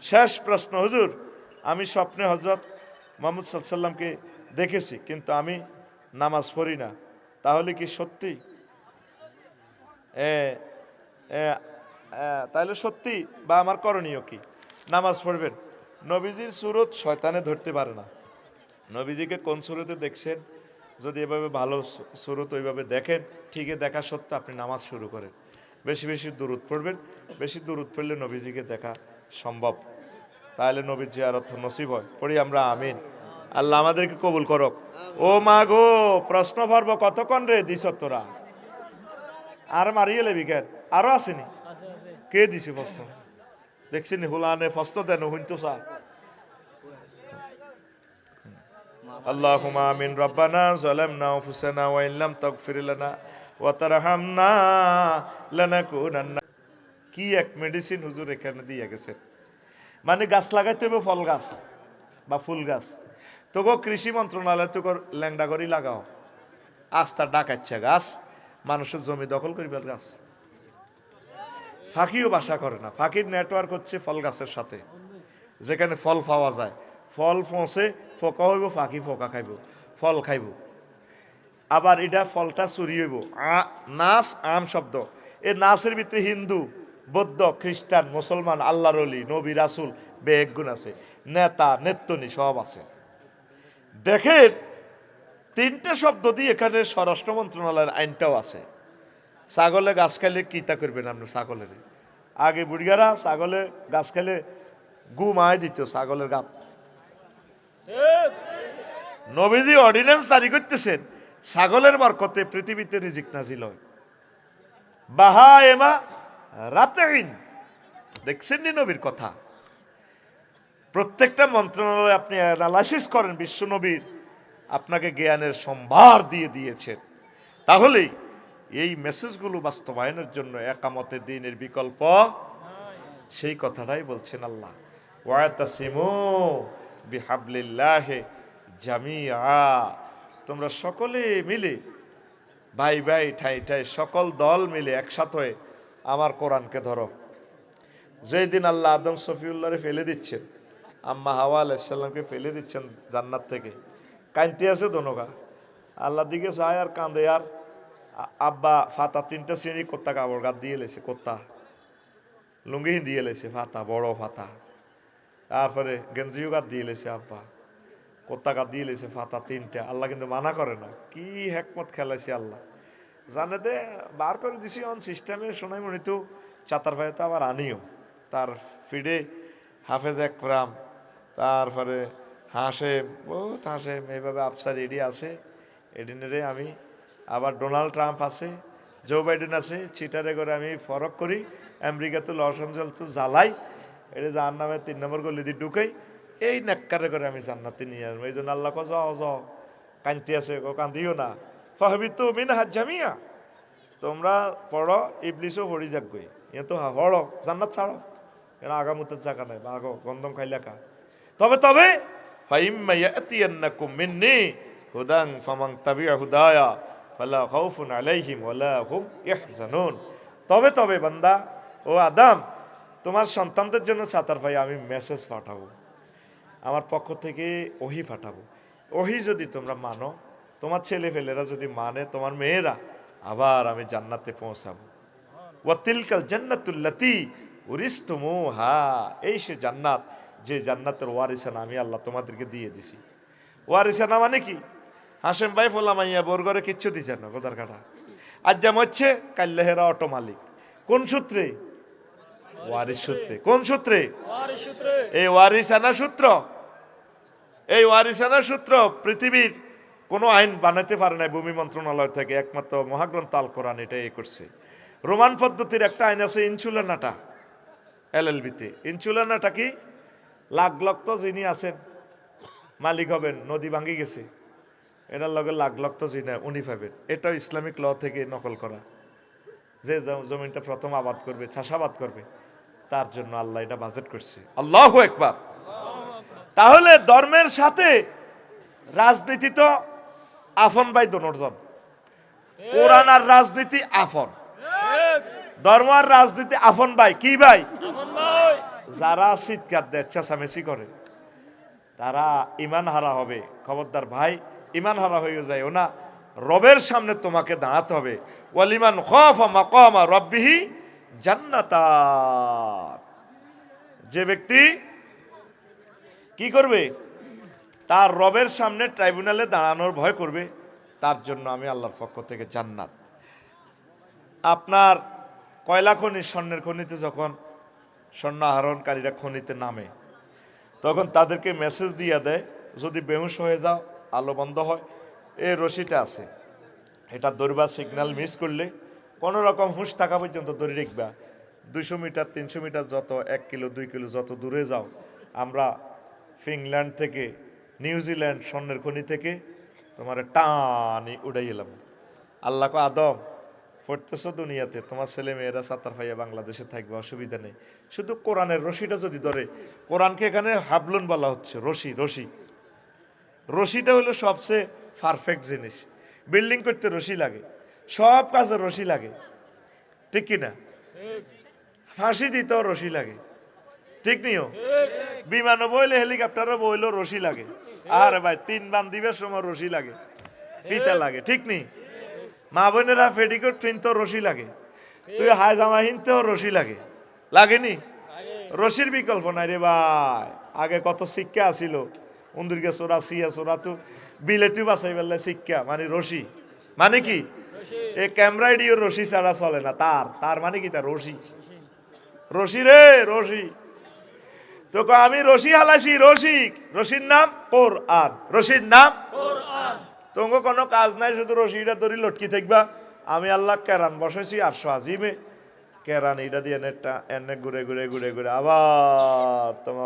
শেষ প্রশ্ন, হুজুর আমি স্বপ্নে হযরত মুহাম্মদ সাল্লাল্লাহু আলাইহি সাল্লামকে দেখেছি, কিন্তু আমি নামাজ পড়ি না, তাহলে কি সত্যি? তাহলে সত্যি বা আমার করণীয় কি? নামাজ পড়বেন। নবীজির সুরত শয়তানে ধরতে পারে না। নবীজিকে কোন সুরতে দেখছেন, যদি এভাবে ভালো সুরত ওইভাবে দেখেন, ঠিকই দেখা সত্ত্বেও আপনি নামাজ শুরু করেন, বেশি বেশি দুরূদ পড়বেন। বেশি দুরূদ পড়লে নবীজিকে দেখা সম্ভব, তাহলে নবীর জিয়ারত নসিব হয়। পড়ি আমরা আমিন। আল্লাহ আমাদেরকে কবুল করক। ও মা গো, প্রশ্ন পর্ব কতক্ষণ রে দিস তোরা? আর মারিয়ে লেবি কেন? আরো আসেনি? কে দিছে প্রশ্ন? দেখছিনি হুলানে প্রশ্ন দেন হুইতো সা। আল্লাহুম্মা আমিন। রব্বানা যালামনা আনফুসানা ওয়া ইন লাম তাগফির লানা ওয়া তারহামনা লানাকুনান্না। কি এক মেডিসিন হুজুর এখানে দিয়ে গেছেন। মানে গাছ লাগাইতে হবে, ফল গাছ বা ফুল গাছ। তোকে কৃষি মন্ত্রণালয় তোকে ল্যাংডা করি লাগাও। আস্তা ডাকাচ্ছা গাছ, মানুষের জমি দখল করিবার গাছ। ফাঁকিও বাসা করে না। ফাঁকির নেটওয়ার্ক হচ্ছে ফল গাছের সাথে, যেখানে ফল পাওয়া যায়। ফল পৌঁছে ফোকা হইব, ফাঁকি ফোকা খাইব, ফল খাইব। আবার এটা ফলটা চুরি হইব। নাচ আম শব্দ, এই নাচের ভিতরে হিন্দু, বৌদ্ধ, খ্রিস্টান, মুসলমান, আল্লাহর ওলি, নবী, রাসূল বেগুন আছে, নেতা নেত্তনি সব আছে। দেখেন, তিনটে শব্দ দিয়ে এখানে স্বরাষ্ট্র মন্ত্রণালয়ের আইনটাও আছে। ছাগলে গাছ খাইলে কিতা করবেন আপনি? ছাগলের আগে বুড়িয়ারা ছাগলে গাছ খাইলে গু মায় দিত ছাগলের গাপ। নবীজি অর্ডিন্যান্স জারি করতেছেন, ছাগলের বরকতে পৃথিবীতে রিজিক নাজিল হয়। বাহা এমা রাতেইন। দেখছেন নি নবীর কথা? প্রত্যেকটা মন্ত্রণালয়ে আপনি অ্যানালাইসিস করেন, বিশ্ব নবীর আপনাকে জ্ঞানের সম্ভার দিয়ে দিয়েছেন। তাহলেই এই মেসেজগুলো বাস্তবায়নের জন্য একামতে দ্বীনের বিকল্প, সেই কথাটাই বলছেন আল্লাহ। ওয়াতাসিমু বিহাবলিল্লাহি জামিআ। তোমরা সকলে মিলে, ভাই ভাই ঠাই ঠাই সকল দল মিলে একসাথে হয়ে আমার কোরআনকে ধরো। যেই দিন আল্লাহ আদম সফিউল্লাহরে ফেলে দিচ্ছেন, আম্মা হাওয়া আলাইহিস সালামকে ফেলে দিচ্ছেন জান্নাত থেকে, কাঁদতে আছে দোনোগা। আল্লাহ দিকে যায় আর কাঁদে। আর আব্বা ফাতা তিনটা শ্রেণী কোত্তা কাপড় গাত দিয়ে লেছে, কোত্তা লুঙ্গি দিয়ে লেছে, ফাতা বড় ফাতা। তারপরে গেঞ্জিও গাত দিয়ে লেছে আব্বা, কোত্তা গাত দিয়ে লেছে ফাতা তিনটা। আল্লাহ কিন্তু মানা করে না। কি হেকমত খেলাইছে আল্লাহ জানে। দে বার করে দিছি অন সিস্টেমে। শোনাই মনে তো চাতার ভাই তো আবার আনিও তার ফিডে হাফেজ একরাম, তারপরে হাসেম, বহুত হাসেম, এইভাবে আফসার এডি আছে। এডিনেরে আমি আবার ডোনাল্ড ট্রাম্প আছে, জো বাইডেন আছে। চিটারে করে আমি ফরক করি, আমেরিকা তো লস এঞ্জেলস তো জ্বালাই, এটা যার নামে 3 নম্বর গলি দিয়ে ঢুকাই। এই নেককারে করে আমি জান্নাতে নিয়ে আসবো। এই জন্য আল্লাহ যাও যাও, কান্তি আছে, কান্দিও না। ফাহবিতু মিনহা জামিয়া। তোমরা পড়ো, ইবলিসও পড়ি যাক গই। এ তো পড়ো, জান্নাত ছাড়ো, এরা আগামতের জায়গা নাই বা আগো গন্ধম খাইলাকা। তবে ফাইম্মা ইয়াতিয়ান্নাকুম মিন্নি হুদান ফামান তাবিআ হুদায়া ফালা খাউফুন আলাইহিম ওয়ালা হুম ইয়াহজানুন। তবে বান্দা, ও আদম, তোমার সন্তানদের জন্য ছাতার ভাই আমি মেসেজ পাঠাবো, আমার পক্ষ থেকে ওহি পাঠাবো। ওহি যদি তোমরা মানো, তোমার ছেলে ফেলেরা যদি মানে, তোমার মেয়েরা, আবার আমি জান্নাতে পৌঁছাবো। ওয়াতিলকাল জান্নাতুল্লাতী উরিসতুমুহা। এই সে জান্নাত, যে জান্নাতের ওয়ারিসানা আমি আল্লাহ তোমাদেরকে দিয়ে দিছি। ওয়ারিসানা মানে কি? হাসেম ভাই ফোলামাইয়া বোরগরে কিচ্ছু দিছে না, গোদার কাটা। আজ যেমন হচ্ছে কাল্লাহেরা অটো মালিক। কোন সূত্রে? ওয়ারিস সূত্রে। কোন সূত্রে? এই ওয়ারিসানা সূত্র। এই ওয়ারিসানা সূত্র পৃথিবীর কোনো আইন বানাতে পারে না ভূমি মন্ত্রণালয় থেকে, একমাত্র মহাগ্রন্থ আল কোরআন এটা এই করছে। রোমান পদ্ধতির একটা আইন আছে ইনসুলানাটা, এলএলবিতে। ইনসুলানাটা কি? লাখ তো যিনি আছেন মালিক হবেন, নদী ভাঙ্গি গেছে, এটার লগে লাখ তো যিনি উনি পাবেন। এটাও ইসলামিক ল থেকে নকল করা। যে জমিনটা প্রথম আবাদ করবে, চাষাবাদ করবে, তার জন্য আল্লাহ এটা বাজেট করছে। আল্লাহু আকবার। তাহলে ধর্মের সাথে রাজনীতি তো আফন ভাই দোনোজন। কোরআন আর রাজনীতি আফন, ধর্ম আর রাজনীতি আফন ভাই। কি ভাই? যারা চিৎকার দেয় চেঁচামেচি করে তারা ইমান হারা হবে। খবরদার ভাই, ইমান হারা হয়ে যায়ও না। রবের সামনে তোমাকে দাঁড়াতে হবে। ওয়ালিমান খাফা মাকামা রাব্বিহি জান্নাতান। যে ব্যক্তি কি করবে, তার রবের সামনে ট্রাইব্যুনালে দাঁড়ানোর ভয় করবে, তার জন্য আমি আল্লাহর পক্ষ থেকে জান্নাত। আপনার কয়লা খনি, স্বর্ণের খনিতে যখন স্বর্ণ আহরণকারীরা খনিতে নামে, তখন তাদেরকে মেসেজ দিয়ে দেয়, যদি বেহুশ হয়ে যাও, আলো বন্ধ হয়, এই রশিটা আছে, এটা ধরবা, সিগন্যাল মিস করলে কোনো রকম হুঁশ থাকা পর্যন্ত ধরে রাখবা। 200 মিটার 300 মিটার যত 1 কিলো 2 কিলো যত দূরে যাও, আমরা ফিনল্যান্ড থেকে নিউজিল্যান্ড স্বর্ণের খনি থেকে তোমার টানি উড়াই এলাম। আল্লাহ কো আদম, পড়তেছো দুনিয়াতে, তোমার ছেলে মেয়েরা সাতার ফাইয়া বাংলাদেশে থাকবে, অসুবিধা নেই, শুধু কোরআনের রশিটা যদি ধরে। কোরআনকে এখানে হাবলুন বলা হচ্ছে, রশি। রশি রশিটা হলো সবচেয়ে পারফেক্ট জিনিস। বিল্ডিং করতে রশি লাগে, সব কাজে রশি লাগে, ঠিক কিনা? ফাঁসি দিতেও রশি লাগে, ঠিক নিও? বিমানও বইলে, হেলিকপ্টারও বইলেও রশি লাগে। আরে ভাই, 3 বান দিবের সময় রশি লাগে, ফিতা লাগে, ঠিক নি? মা বোনেরা পেটিকোট কিনতেও রশি লাগে, তুই হায়জামা কিনতেও রশি লাগে, লাগেনি? রশির বিকল্প নাই রে ভাই। আগে কত শিক্ষা আছিল, উন্দুরকে চোরা সিয়া চোরা, তো বিলেতি বাসাই বেলায় শিক্ষা মানে রশি। মানে কি? এই ক্যামেরাইডিও রশি ছাড়া চলে না। তার মানে কি? তার রশি। রশি রে রশি। তোকে আমি রশি হালাইছি, রশিক। রশির নাম কোরআন। রশির নাম কোরআন। তোমাকে কোনো কাজ নাই, শুধু রশিটা ধরি লটকি থাকবা। আমি আল্লাহ কেরান বসাইছি 800 আজিমে, কেরান এটা দিয়ে এনে ঘুরে ঘুরে ঘুরে ঘুরে আবার তোমাকে